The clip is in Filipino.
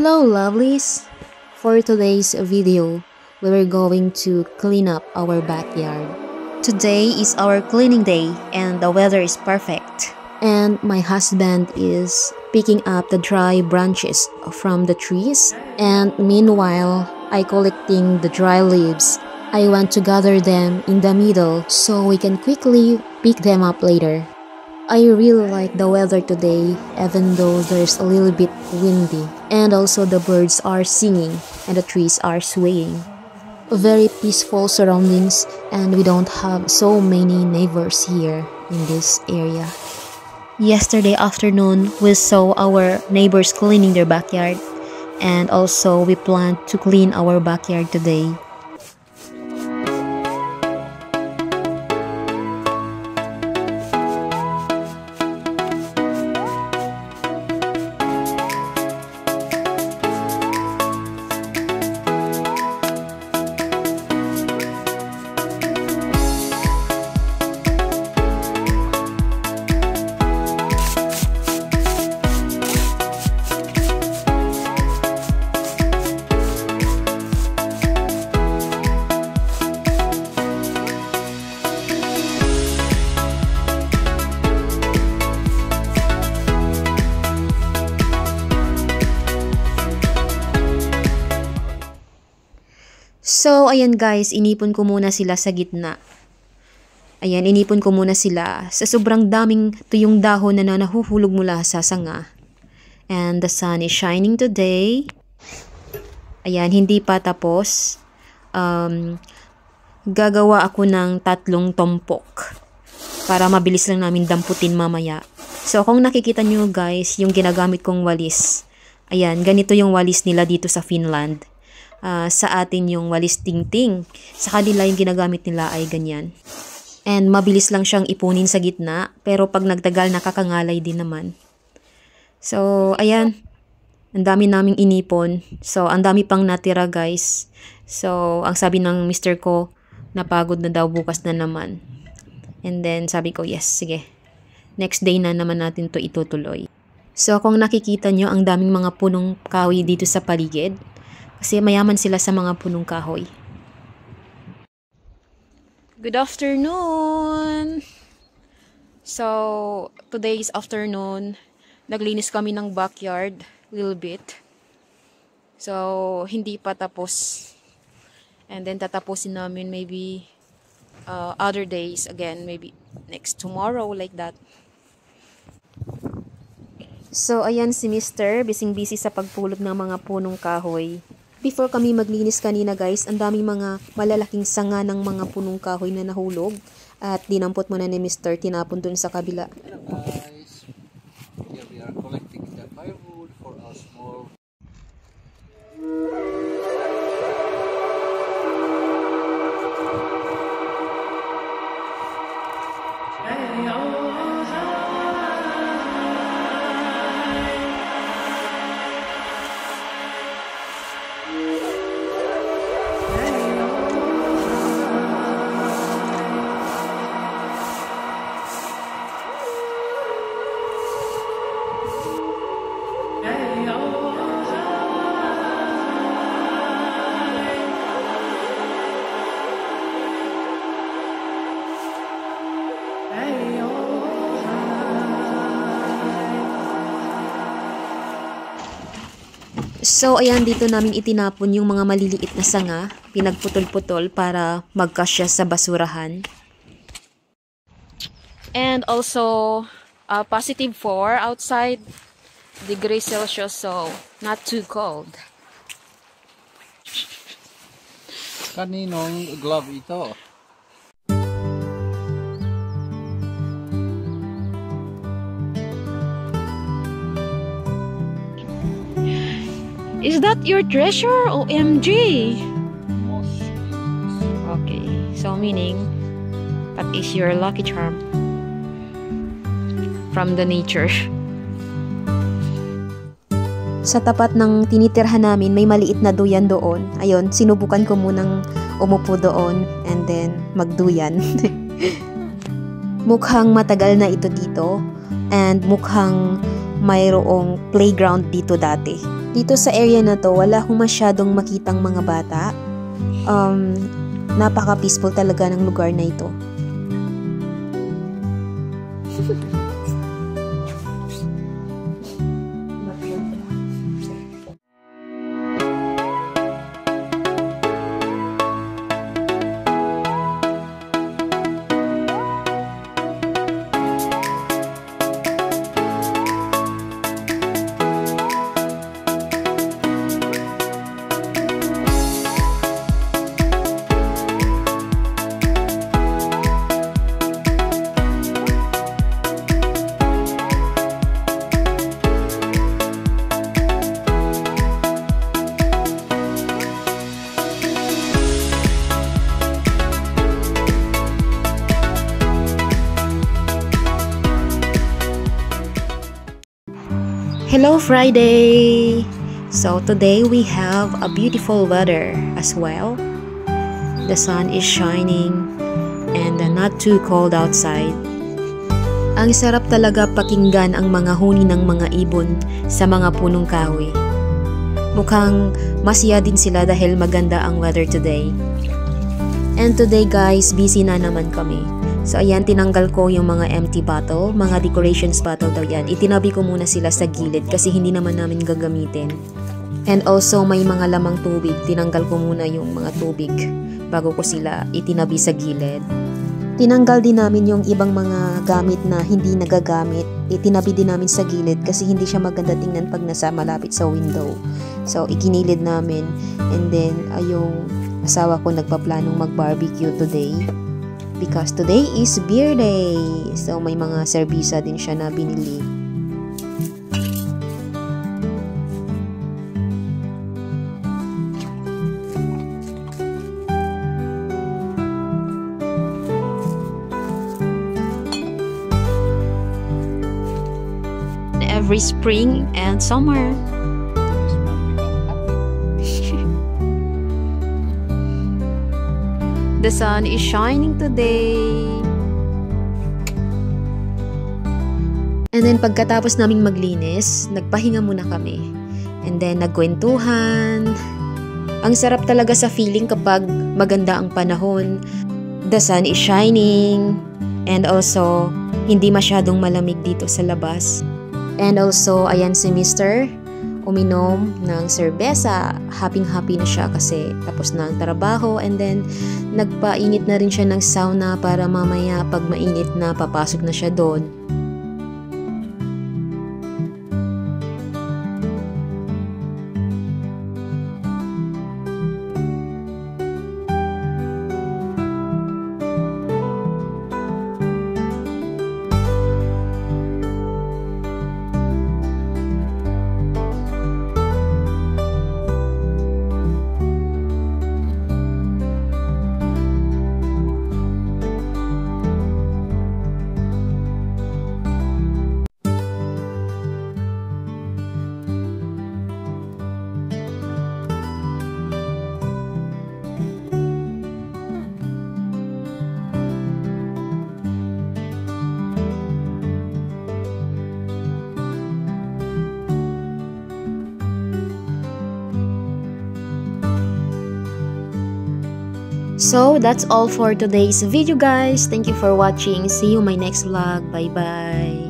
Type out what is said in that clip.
Hello lovelies! For today's video, we're going to clean up our backyard. Today is our cleaning day and the weather is perfect. And my husband is picking up the dry branches from the trees, and meanwhile, I collecting the dry leaves. I want to gather them in the middle so we can quickly pick them up later. I really like the weather today, even though there's a little bit windy. And also the birds are singing and the trees are swaying. Very peaceful surroundings, and we don't have so many neighbors here in this area. Yesterday afternoon, we saw our neighbors cleaning their backyard, and also we plan to clean our backyard today. So, ayan guys, inipon ko muna sila sa gitna. Ayan, inipon ko muna sila sa sobrang daming tuyong dahon na nahuhulog mula sa sanga. And the sun is shining today. Ayan, hindi pa tapos. Gagawa ako ng 3 tompok para mabilis lang namin damputin mamaya. So, kung nakikita nyo guys, yung ginagamit kong walis. Ayan, ganito yung walis nila dito sa Finland. Sa atin yung walis tingting. Sa kanila yung ginagamit nila ay ganyan. And mabilis lang siyang ipunin sa gitna, pero pag nagtagal nakakangalay din naman. So, ayan. Ang dami naming inipon. So, ang dami pang natira guys. So, ang sabi ng mister ko, napagod na daw, bukas na naman. And then, sabi ko, yes, sige. Next day na naman natin to itutuloy. So, kung nakikita nyo, ang daming mga punong kahoy dito sa paligid. Kasi mayaman sila sa mga punong kahoy. Good afternoon! So, today's afternoon, naglinis kami ng backyard little bit. So, hindi pa tapos. And then, tatapusin namin maybe other days again. Maybe next tomorrow, like that. So, ayan si Mr. Busy sa pagpulot ng mga punong kahoy. Before kami maglinis kanina guys, ang daming mga malalaking sanga ng mga punong kahoy na nahulog. At dinampot muna ni Mr. Tinapon dun sa kabila. Hello guys, here we are collecting the firewood for our small So, ayan, dito namin itinapon yung mga maliliit na sanga. Pinagputol-putol para magkasya sa basurahan. And also, positive 4 outside degrees Celsius, so not too cold. Kaninong glove ito? Is that your treasure? OMG! Okay, so meaning that is your lucky charm from the nature. Sa tapat ng tinitirhan namin, may maliit na duyan doon. Ayun, sinubukan ko munang umupo doon and then magduyan. Mukhang matagal na ito dito and mukhang mayroong playground dito dati. Dito sa area na to, wala akong masyadong makitang mga bata. Napaka-peaceful talaga ng lugar na ito. Hello Friday! So today we have a beautiful weather as well. The sun is shining and not too cold outside. Ang sarap talaga pakinggan ang mga huni ng mga ibon sa mga punong kahoy. Mukhang masaya din sila dahil maganda ang weather today. And today guys, busy na naman kami. So ayan, tinanggal ko yung mga empty bottle, mga decorations bottle daw yan. Itinabi ko muna sila sa gilid kasi hindi naman namin gagamitin. And also may mga lamang tubig, tinanggal ko muna yung mga tubig bago ko sila itinabi sa gilid. Tinanggal din namin yung ibang mga gamit na hindi nagagamit, itinabi din namin sa gilid kasi hindi siya maganda tingnan pag nasa malapit sa window. So ikinilid namin, and then yung asawa ko nagpaplanong mag-barbecue today. Because today is beer day. So may mga serbisa din siya na binili. Every spring and summer. The sun is shining today. And then pagkatapos naming maglinis, nagpahinga muna kami. And then nagkwentuhan. Ang sarap talaga sa feeling kapag maganda ang panahon. The sun is shining. And also, hindi masyadong malamig dito sa labas. And also, ayan si Mr. uminom ng serbesa. Happy na siya kasi tapos na ang trabaho, and then nagpainit na rin siya ng sauna para mamaya pag mainit na papasok na siya doon. So that's all for today's video guys. Thank you for watching. See you in my next vlog. Bye bye.